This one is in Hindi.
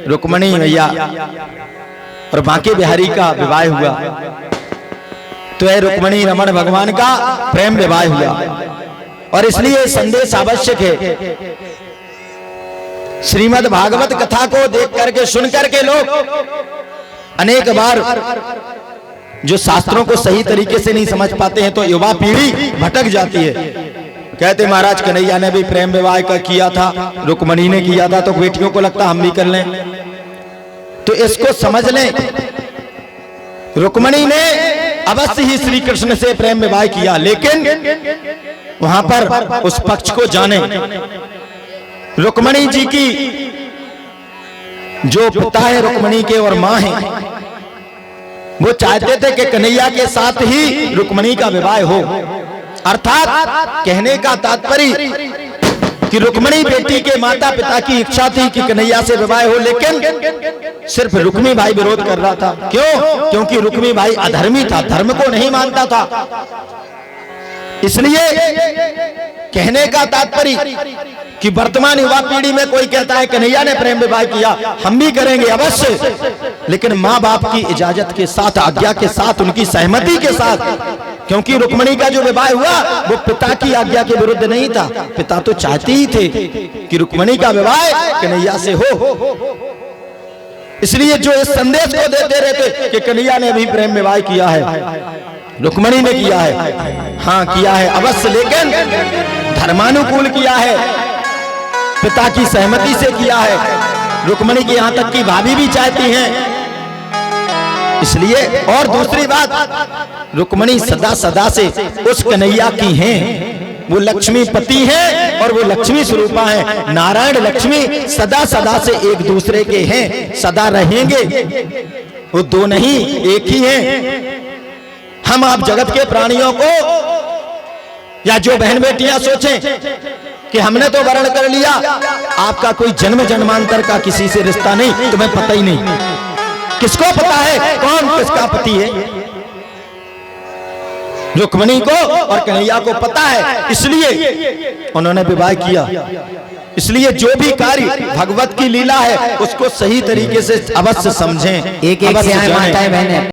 रुक्मणी मैया और बांके बिहारी का विवाह हुआ तो यह रुक्मणी रमण भगवान का प्रेम विवाह हुआ। और इसलिए संदेश आवश्यक है। श्रीमद् भागवत कथा को देख करके सुन करके लोग अनेक बार जो शास्त्रों को सही तरीके से नहीं समझ पाते हैं तो युवा पीढ़ी भटक जाती है। कहते महाराज कन्हैया ने भी प्रेम विवाह का किया था, रुक्मणी ने किया था, तो बेटियों को लगता हम भी कर लें। तो इसको समझ लें, रुक्मणी ने अवश्य ही श्री कृष्ण से प्रेम विवाह किया, लेकिन वहां पर उस पक्ष को जाने। रुक्मणी जी की जो पिता है रुक्मणी के और मां है, वो चाहते थे कि कन्हैया के साथ ही रुक्मणी का विवाह हो। अर्थात कहने का तात्पर्य कि रुक्मणी बेटी के माता पिता की इच्छा थी कि कन्हैया से विवाह हो, लेकिन सिर्फ रुक्मी भाई विरोध कर रहा था। क्यों? क्योंकि रुक्मी भाई अधर्मी था, धर्म को नहीं मानता था। इसलिए कहने का तात्पर्य कि वर्तमान युवा पीढ़ी में कोई कहता है कन्हैया ने प्रेम विवाह किया, हम भी करेंगे अवश्य, लेकिन माँ बाप की इजाजत के साथ, आज्ञा के साथ, उनकी सहमति के साथ। क्योंकि रुक्मणी का जो विवाह हुआ वो पिता की आज्ञा के विरुद्ध नहीं था। पिता तो चाहते ही थे कि रुक्मणी का विवाह कन्हैया से हो। इसलिए जो इस संदेश को देते रहते कि कन्हैया ने भी प्रेम विवाह किया है, रुक्मणी ने किया है, हाँ किया है अवश्य, लेकिन धर्मानुकूल किया है, पिता की सहमति से किया है। रुक्मणी की यहां तक की भाभी भी चाहती हैं। इसलिए और दूसरी बात, रुक्मणी सदा सदा से उस कन्हैया की हैं, वो लक्ष्मी पति हैं और वो लक्ष्मी स्वरूपा हैं। नारायण लक्ष्मी सदा सदा से एक दूसरे के हैं, सदा रहेंगे, वो दो नहीं एक ही हैं। हम आप जगत के प्राणियों को या जो बहन बेटियां सोचें कि हमने तो वर्ण कर लिया, आपका कोई जन्म जन्मांतर का किसी से रिश्ता नहीं, तुम्हें पता ही नहीं। किसको पता है कौन किसका पति है? रुक्मणी को और कन्हैया को पता है, इसलिए उन्होंने विवाह किया। इसलिए जो भी कार्य भगवत की लीला है उसको सही तरीके से अवश्य समझें, एक माताएं बहनें।